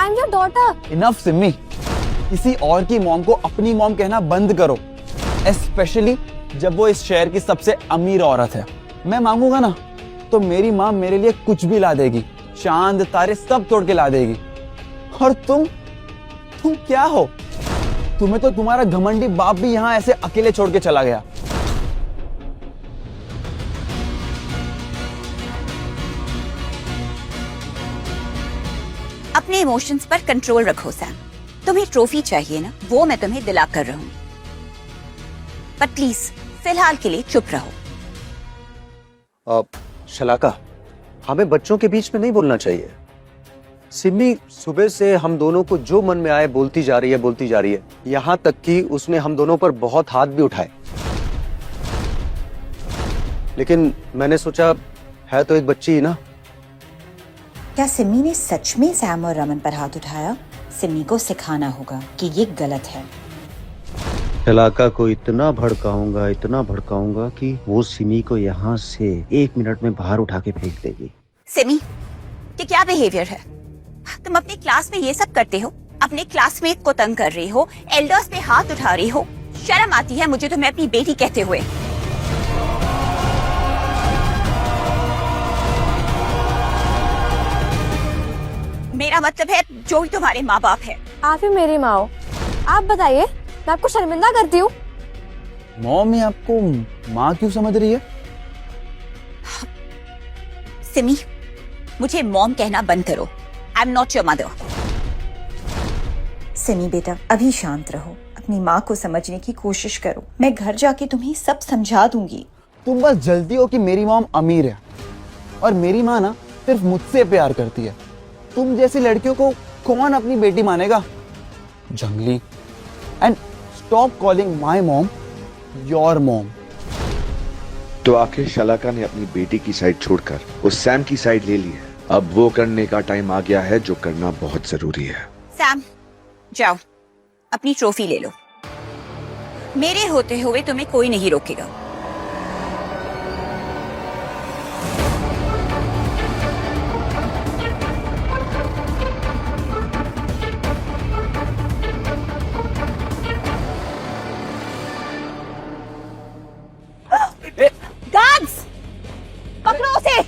I am your daughter. Enough Simi, किसी और की मॉम को अपनी मॉम कहना बंद करो, स्पेशली जब वो इस शहर की सबसे अमीर औरत है। मैं मांगूंगा ना तो मेरी माँ मेरे लिए कुछ भी ला देगी, चांद तारे सब तोड़ के ला देगी। और तुम क्या हो? तुम्हें तो तुम्हारा घमंडी बाप भी यहाँ ऐसे अकेले छोड़ के चला गया। अपने इमोशंस पर कंट्रोल रखो सैम। तुम्हें ट्रॉफी चाहिए ना, वो मैं तुम्हें दिला कर रहूंगी, पर प्लीज फिलहाल के लिए चुप रहो। शलाका, हमें बच्चों के बीच में नहीं बोलना चाहिए। सिमी सुबह से हम दोनों को जो मन में आए बोलती जा रही है, यहाँ तक कि उसने हम दोनों पर बहुत हाथ भी उठाए। लेकिन मैंने सोचा है तो एक बच्ची ही ना। क्या सिमी ने सच में सैम और रमन पर हाथ उठाया? सिमी को सिखाना होगा कि ये गलत है। शलाका को इतना भड़काऊंगा कि वो सिमी को यहाँ से 1 मिनट में बाहर उठा के फेंक देगी। सिमी, ये क्या बिहेवियर है? तुम अपनी क्लास में ये सब करते हो, अपने क्लासमेट को तंग कर रही हो, एल्डर्स पे हाथ उठा रही हो। शर्म आती है मुझे तुम्हें अपनी बेटी कहते हुए। मेरा मतलब है जो भी तुम्हारे माँ बाप है। आप ही मेरी माँ हो। आप बताइए, मैं आपको शर्मिंदा करती हूँ? मॉम ही आपको माँ क्यों समझ रही है? सिमी, मुझे मॉम कहना बंद करो। I am not your mother. Simi बेटा, अभी शांत रहो, अपनी माँ को समझने की कोशिश करो। मैं घर जाके तुम्हें सब समझा दूंगी। तुम बस जलती हो कि मेरी मॉम अमीर है और मेरी माँ ना सिर्फ मुझसे प्यार करती है। तुम जैसी लड़कियों को कौन अपनी बेटी मानेगा? जंगली। And stop calling my mom your mom. तो आखिर शलाका ने अपनी बेटी की साइड छोड़कर उस सैम की साइड ले ली है। अब वो करने का टाइम आ गया है जो करना बहुत जरूरी है। सैम, जाओ अपनी ट्रॉफी ले लो। मेरे होते हुए तुम्हें कोई नहीं रोकेगा। गार्ड्स, पकड़ो उसे।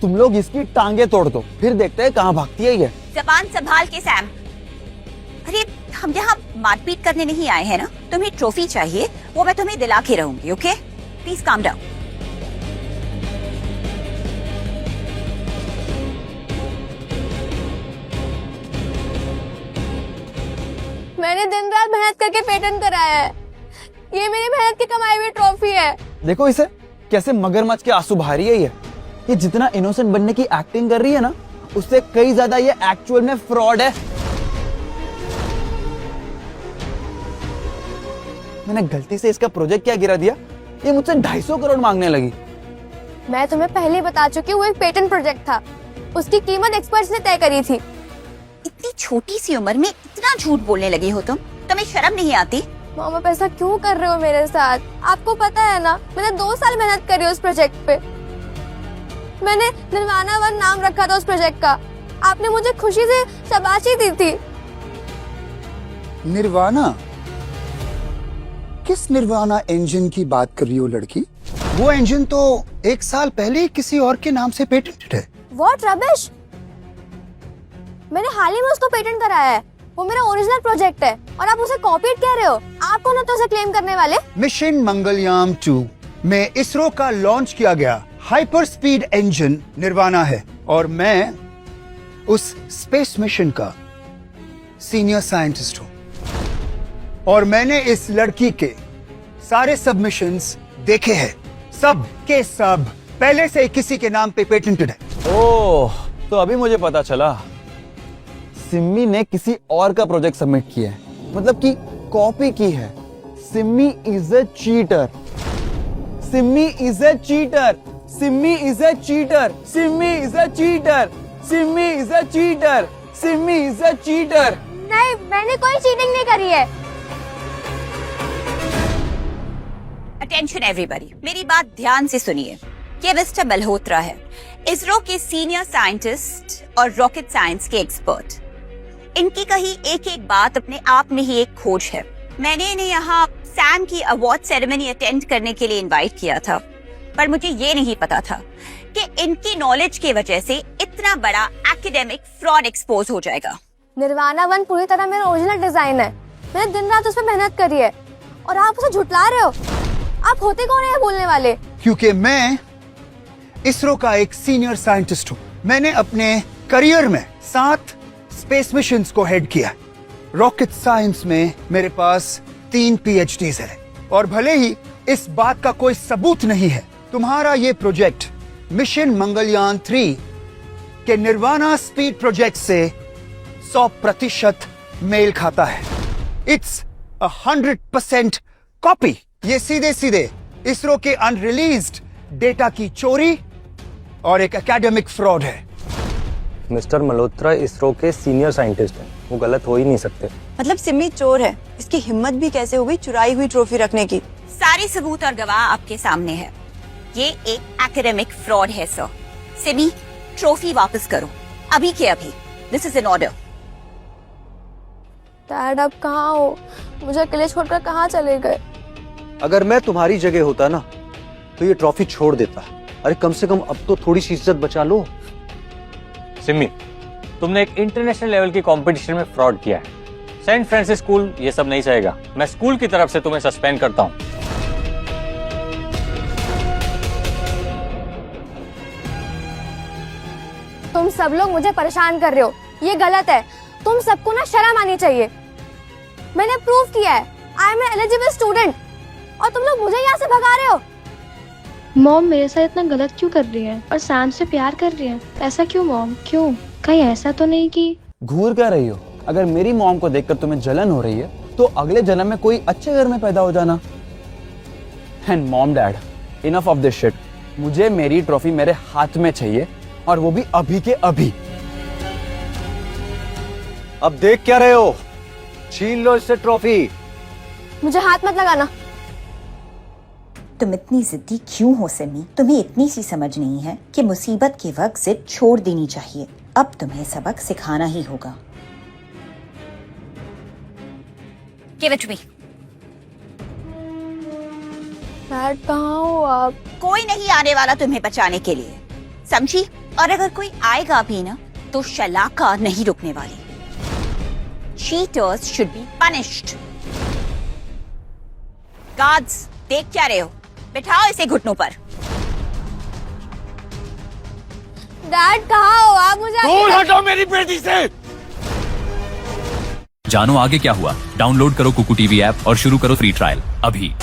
तुम लोग इसकी टांगे तोड़ दो, फिर देखते हैं कहाँ भागती है ये। जबान संभाल के सैम। अरे हम यहाँ मारपीट करने नहीं आए हैं ना। तुम्हें ट्रॉफी चाहिए, वो मैं तुम्हें दिला के रहूंगी। Okay, please calm down. मैंने दिन रात मेहनत करके पेटेंट कराया है। ये मेरी मेहनत की कमाई हुई ट्रॉफी है। देखो इसे कैसे मगरमच्छ के आंसू बहा रही है ये जितना इनोसेंट बनने की एक्टिंग कर रही है ना, उससे कई ज्यादा ये एक्चुअल में फ्रॉड है। मैंने गलती से इसका प्रोजेक्ट क्या गिरा दिया, ये मुझसे 250 करोड़ मांगने लगी। मैं तुम्हें पहले बता चुकी हूँ, वो एक पेटेंट प्रोजेक्ट था। उसकी कीमत एक्सपर्ट्स ने तय करी थी। इतनी छोटी सी उम्र में इतना झूठ बोलने लगी हो तुम? तुम्हें शर्म नहीं आती? मॉम, आप ऐसा क्यों कर रहे हो मेरे साथ? आपको पता है ना, मैंने 2 साल मेहनत करी उस प्रोजेक्ट पे। मैंने निर्वाणा 1 नाम रखा था उस प्रोजेक्ट का। आपने मुझे खुशी से शाबाशी दी थी। निर्वाणा? किस निर्वाणा इंजन की बात कर रही हो लड़की? वो इंजन तो 1 साल पहले ही किसी और के नाम से पेटेंटेड है। What rubbish! मैंने हाल ही में उसको पेटेंट कराया है। वो मेरा ओरिजिनल प्रोजेक्ट है और आप उसे कॉपीड कह रहे हो। आप कौन हो तो उसे क्लेम करने वाले? मिशन मंगलयान 2 में इसरो का लॉन्च किया गया हाइपर स्पीड इंजन निर्वाणा है और मैं उस स्पेस मिशन का सीनियर साइंटिस्ट हूँ। और मैंने इस लड़की के सारे सबमिशंस देखे हैं, सब के सब पहले से किसी के नाम पे पेटेंटेड है। ओह, तो अभी मुझे पता चला सिम्मी ने किसी और का प्रोजेक्ट सबमिट किया है, मतलब कि कॉपी की है। Simmi is a cheater. Simmi is a cheater. Simmi is a cheater. Simmi is a cheater. Simmi is a cheater. Simmi is a cheater. नहीं, मैंने कोई चीटिंग नहीं करी है। अटेंशन एवरीबॉडी, मेरी बात ध्यान से सुनिए। ये मिस्टर मल्होत्रा है, इसरो के सीनियर साइंटिस्ट और रॉकेट साइंस के एक्सपर्ट। इनकी कही एक एक बात अपने आप में ही एक खोज है। मैंने इन्हें यहाँ सैम की अवार्ड सेरेमनी अटेंड करने के लिए इनवाइट किया था, पर मुझे ये नहीं पता था कि इनकी नॉलेज की वजह से इतना बड़ा एकेडमिक फ्रॉड एक्सपोज हो जाएगा। निर्वाणा 1 पूरी तरह मेरा ओरिजिनल डिजाइन है। मैंने दिन रात उस पर मेहनत करी है और आप उसे झुटला रहे हो। आप होते कौन है बोलने वाले? क्योंकि मैं इसरो का एक सीनियर साइंटिस्ट हूं। मैंने अपने करियर में 7 स्पेस मिशंस को हेड किया। रॉकेट साइंस में मेरे पास 3 PhDs है और भले ही इस बात का कोई सबूत नहीं है, तुम्हारा ये प्रोजेक्ट मिशन मंगलयान 3 के निर्वाणा स्पीड प्रोजेक्ट से 100% मेल खाता है। It's 100% copy. ये सीधे सीधे इसरो के अनरिलीज्ड डेटा की चोरी और एक एकेडमिक फ्रॉड है। मिस्टर मल्होत्रा इसरो के सीनियर साइंटिस्ट हैं, वो गलत हो ही नहीं सकते। मतलब सिमी चोर है, इसकी हिम्मत भी कैसे हुई चुराई हुई ट्रॉफी रखने की? सारे सबूत और गवाह आपके सामने है। ये एक एकेडमिक फ्रॉड है सर। सिमी, ट्रॉफी वापस करो अभी के अभी। This is an order. Dad आप कहाँ हो? मुझे अकेले छोड़कर कहाँ चले गए? अगर मैं तुम्हारी जगह होता ना तो ये ट्रॉफी छोड़ देता। अरे कम से कम अब तो थोड़ी सी इज्जत बचा लो। सिमी, तुमने एक इंटरनेशनल लेवल की कंपटीशन में फ्रॉड किया है। सेंट फ्रांसिस स्कूल ये सब नहीं सहेगा। मैं स्कूल की तरफ से तुम्हें सस्पेंड करता हूँ। तुम सब लोग मुझे परेशान कर रहे हो, ये गलत है। तुम सबको ना शर्म आनी चाहिए। मैंने प्रूव किया है I am N eligible student और तुम लोग मुझे यहाँ से भगा रहे हो। मॉम मेरे साथ इतना गलत क्यों कर रही है और सैम से प्यार कर रही है? ऐसा क्यों मॉम? क्यों? कहीं ऐसा तो नहीं कि घूर क्या रही हो? अगर मेरी मॉम को देखकर तुम्हें जलन हो रही है तो अगले जन्म में कोई अच्छे घर में पैदा हो जाना। And mom dad, enough of this shit. मुझे मेरी ट्रॉफी मेरे हाथ में चाहिए और वो भी अभी के अभी। अब देख क्या रहे हो? छीन लो इससे ट्रॉफी। मुझे हाथ मत लगाना। तुम इतनी जिद्दी क्यों हो सिमी? तुम्हें इतनी सी समझ नहीं है कि मुसीबत के वक्त जिद छोड़ देनी चाहिए। अब तुम्हें सबक सिखाना ही होगा। Give it to me. Dad कहाँ हो आप? कोई नहीं आने वाला तुम्हें बचाने के लिए, समझी? और अगर कोई आएगा भी ना तो शलाका नहीं रुकने वाली। Cheaters should be punished. Guards, देख क्या रहे हो? बिठाओ इसे घुटनों पर। डैड कहाँ हो आप? मुझे दूर हटो मेरी बेटी से। जानो आगे क्या हुआ? डाउनलोड करो कुकू टीवी ऐप और शुरू करो फ्री ट्रायल अभी।